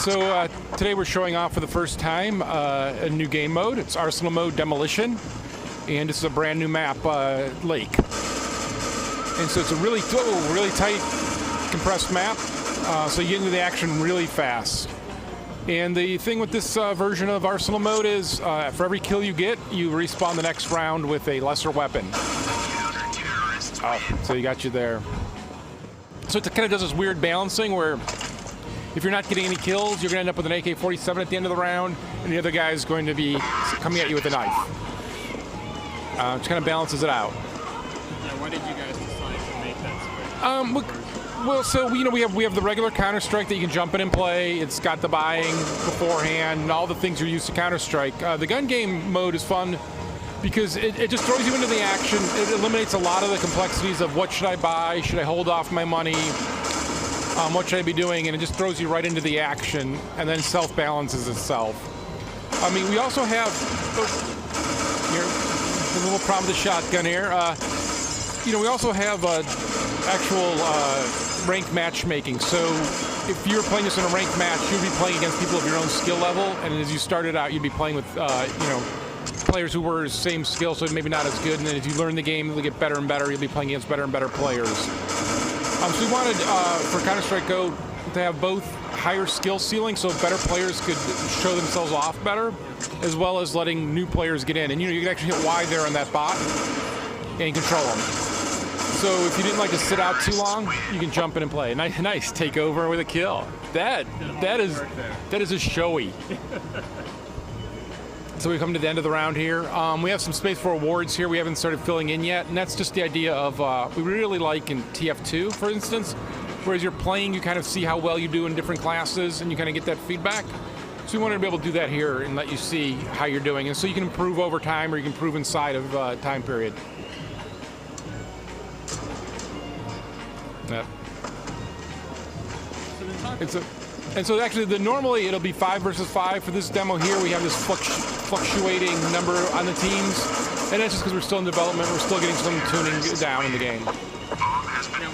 So today we're showing off for the first time a new game mode. It's Arsenal mode Demolition, and this is a brand new map, Lake. And so it's a really tight, compressed map, so you get into the action really fast. And the thing with this version of Arsenal mode is for every kill you get, you respawn the next round with a lesser weapon. Oh, so you got you there. So it kind of does this weird balancing where if you're not getting any kills, you're going to end up with an AK-47 at the end of the round, and the other guy is going to be coming at you with a knife. Which kind of balances it out. Yeah, why did you guys decide to make that switch? Well, so we have the regular Counter-Strike that you can jump in and play. It's got the buying beforehand and all the things you're used to Counter-Strike. The GunGame mode is fun because it just throws you into the action. It eliminates a lot of the complexities of what should I buy, should I hold off my money, what should I be doing, and it just throws you right into the action and then self-balances itself. I mean, we also have here a little problem with the shotgun here. We also have actual ranked matchmaking. So if you're playing this in a ranked match, you'd be playing against people of your own skill level, and as you started out, you'd be playing with players who were the same skill, so maybe not as good. And then as you learn the game, you'll get better and better. You'll be playing against better and better players. So we wanted for Counter-Strike Go to have both higher skill ceiling, so better players could show themselves off better, as well as letting new players get in. And you can actually hit Y there on that bot and control them. So if you didn't like to sit out too long, you can jump in and play. Nice take over with a kill. That is a showy. So we come to the end of the round here. We have some space for awards here we haven't started filling in yet, and that's just the idea of, we really like in TF2, for instance, whereas you're playing, you kind of see how well you do in different classes, and you kind of get that feedback. So we wanted to be able to do that here and let you see how you're doing, and so you can improve over time, or you can improve inside of time period. Yep. And so actually, normally it'll be 5 versus 5. For this demo here, we have this fluctuating number on the teams, and that's just because we're still in development. We're still getting some tuning down in the game. Now,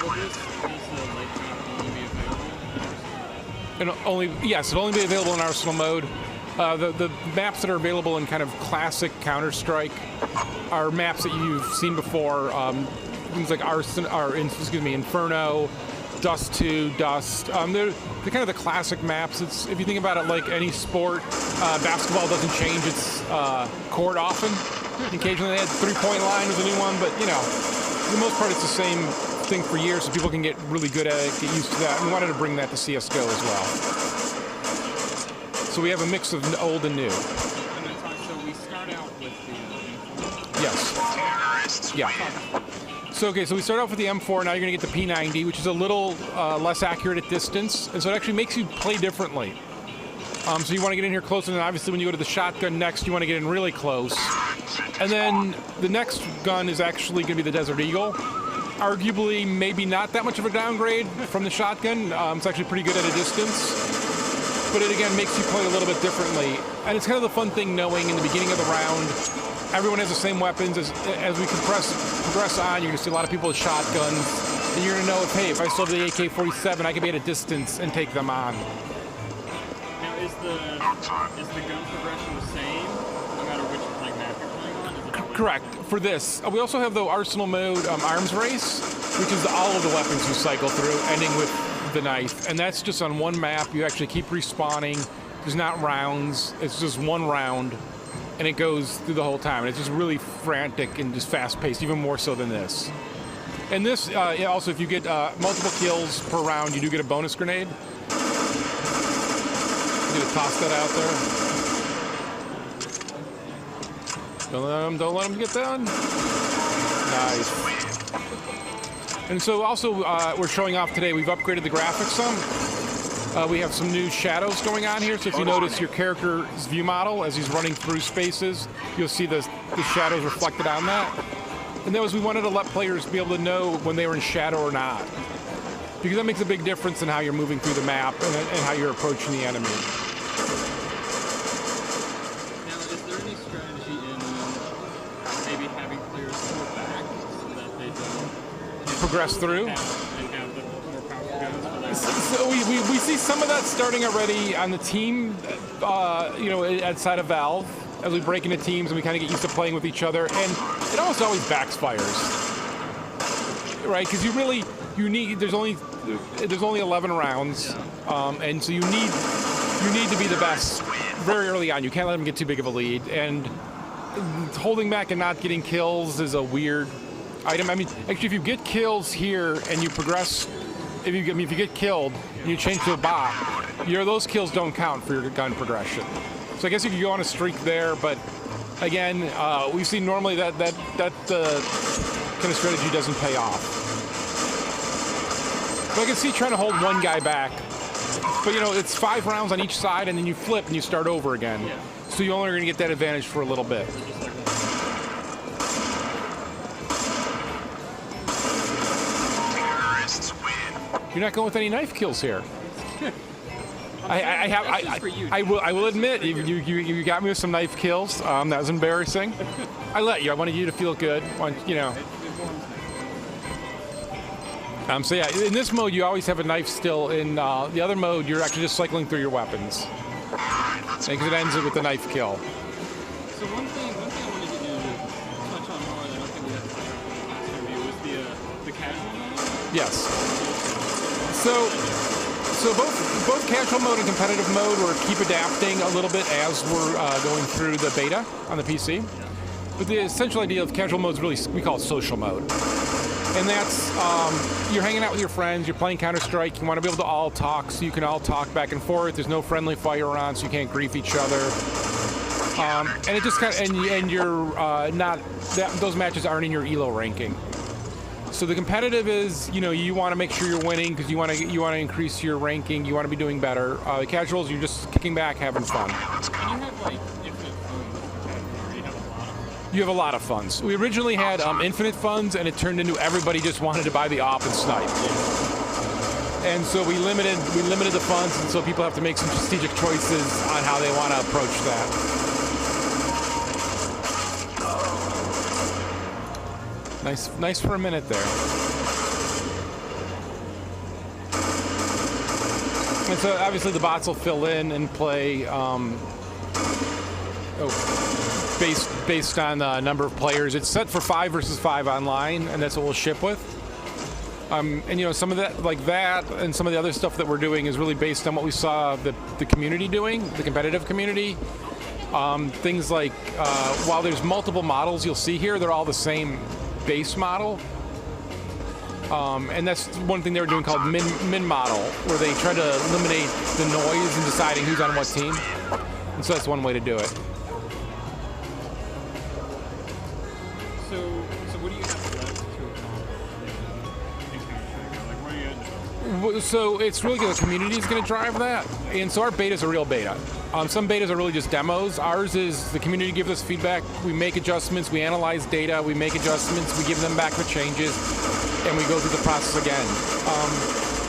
will this late be available? Yes, it'll only be available in Arsenal mode. The maps that are available in kind of classic Counter-Strike are maps that you've seen before. Things like Inferno, Dust 2, Dust. They're kind of the classic maps. If you think about it like any sport, basketball doesn't change its court often. Occasionally they had three-point line was a new one, but for the most part it's the same thing for years, so people can get really good at it, get used to that. And we wanted to bring that to CSGO as well. So we have a mix of old and new. And then, so we start out with the Yes. Yeah. So we start off with the M4, now you're going to get the P90, which is a little less accurate at distance, and so it actually makes you play differently. So you want to get in here closer, and obviously when you go to the shotgun next, you want to get in really close. And then the next gun is actually going to be the Desert Eagle. Arguably, maybe not that much of a downgrade from the shotgun. It's actually pretty good at a distance. But it, again, makes you play a little bit differently. And it's kind of the fun thing knowing in the beginning of the round, everyone has the same weapons. As we progress on, you're going to see a lot of people with shotguns. And you're going to know if I still have the AK-47, I can be at a distance and take them on. Now, is the gun progression the same, no matter which map you're playing on? Correct. For this. We also have the Arsenal mode Arms Race, which is all of the weapons you cycle through, ending with the knife. And that's just on one map. You actually keep respawning. There's not rounds. It's just one round. And it goes through the whole time. And it's just really frantic and just fast-paced, even more so than this. And this, also, if you get multiple kills per round, you do get a bonus grenade. I'm going to toss that out there. Don't let them get done. Nice. And so also, we're showing off today, we've upgraded the graphics some. We have some new shadows going on here, so if you notice your character's view model as he's running through spaces, you'll see the shadows reflected on that. And that was, we wanted to let players be able to know when they were in shadow or not, because that makes a big difference in how you're moving through the map and how you're approaching the enemy. Now, is there any strategy in maybe having players pull back so that they don't Progress through? and have the more powerful guns? So we see some of that starting already on the team, outside of Valve, as we break into teams and we kind of get used to playing with each other, and it almost always backfires, right? Because there's only 11 rounds, and so you need to be the best very early on. You can't let them get too big of a lead, and holding back and not getting kills is a weird item. I mean, actually, if you get kills here and you progress. If you get killed and you change to a bot, those kills don't count for your gun progression. So I guess you could go on a streak there, but again, we've seen normally that kind of strategy doesn't pay off. So I can see trying to hold one guy back, but it's 5 rounds on each side, and then you flip and you start over again. Yeah. So you're only going to get that advantage for a little bit. You're not going with any knife kills here. I will admit, you got me with some knife kills. That was embarrassing. I let you. I wanted you to feel good. So yeah, in this mode, you always have a knife still. In the other mode, you're actually just cycling through your weapons. Because it ends with the knife kill. So one thing I wanted to do to touch on more that I don't think we had to touch on in the last interview was the casual mode. Yes. So both casual mode and competitive mode will keep adapting a little bit as we're going through the beta on the PC. Yeah. But the essential idea of casual mode is really, we call it social mode. And that's, you're hanging out with your friends, you're playing Counter-Strike, you want to be able to all talk, so you can all talk back and forth. There's no friendly fire on, so you can't grief each other. And it just kind of, and you're those matches aren't in your ELO ranking. So the competitive is, you want to make sure you're winning because you want to increase your ranking. You want to be doing better. The casuals, you're just kicking back, having fun. And you have like infinite funds. You have a lot of them. You have a lot of funds. We originally had infinite funds, and it turned into everybody just wanted to buy the op and snipe. And so we limited the funds, and so people have to make some strategic choices on how they want to approach that. Nice for a minute there. And so obviously the bots will fill in and play based on the number of players. It's set for 5 versus 5 online, and that's what we'll ship with. And some of that, like that, and some of the other stuff that we're doing is really based on what we saw the community doing, the competitive community. Things like while there's multiple models you'll see here, they're all the same base model, and that's one thing they were doing called min model, where they try to eliminate the noise in deciding who's on what team, and so that's one way to do it. So what do you have left to accomplish in Counter-Strike? Like, what are you? So it's really the community is going to drive that, and so our beta is a real beta. Some betas are really just demos. Ours is the community gives us feedback. We make adjustments. We analyze data. We make adjustments. We give them back the changes, and we go through the process again.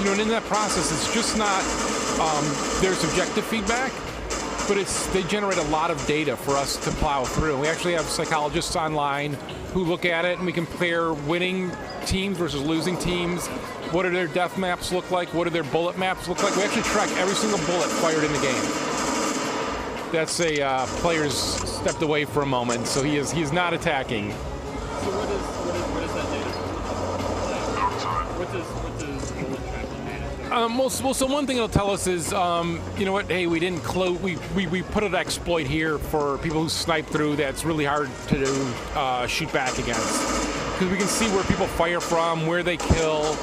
And in that process, it's just not their subjective feedback, but they generate a lot of data for us to plow through. We actually have psychologists online who look at it, and we compare winning teams versus losing teams. What do their death maps look like? What do their bullet maps look like? We actually track every single bullet fired in the game. That's a player's stepped away for a moment, so he is not attacking. So what is that data? What does bullet tracking data? So one thing it'll tell us is, hey, we didn't close. We put an exploit here for people who snipe through. That's really hard to shoot back against, because we can see where people fire from, where they kill,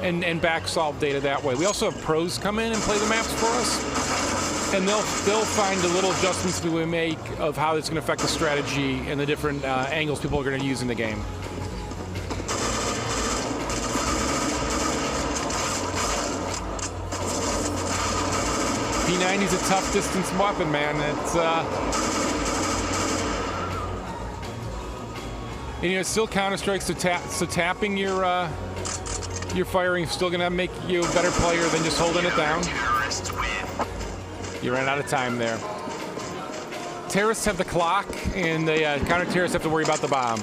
and back solve data that way. We also have pros come in and play the maps for us. And they'll find the little adjustments we make of how it's going to affect the strategy and the different angles people are going to use in the game. P90's a tough distance weapon, man. It's still Counter-Strike, so tapping your firing is still going to make you a better player than just holding it down. You ran out of time there. Terrorists have the clock, and the counter-terrorists have to worry about the bomb.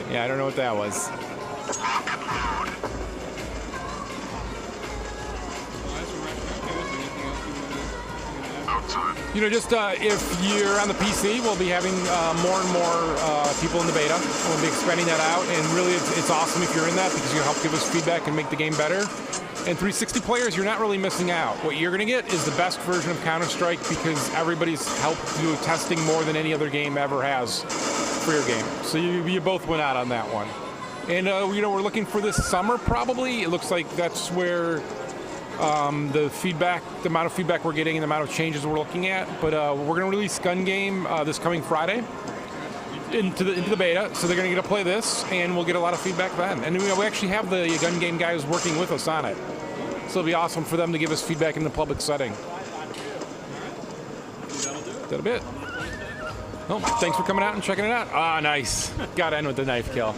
Yeah, I don't know what that was. You know, just if you're on the PC, we'll be having more and more people in the beta. We'll be expanding that out, and really it's awesome if you're in that because you help give us feedback and make the game better. And 360 players, you're not really missing out. What you're going to get is the best version of Counter-Strike because everybody's helped do testing more than any other game ever has for your game. So you both went out on that one. And you know, we're looking for this summer probably. It looks like that's where the feedback, the amount of feedback we're getting and the amount of changes we're looking at. But we're going to release GunGame this coming Friday into the beta, so they're going to get to play this, and we'll get a lot of feedback then. And we actually have the GunGame guys working with us on it, so it'll be awesome for them to give us feedback in the public setting. That'll be it. Well, thanks for coming out and checking it out. Ah, nice. Got to end with the knife kill.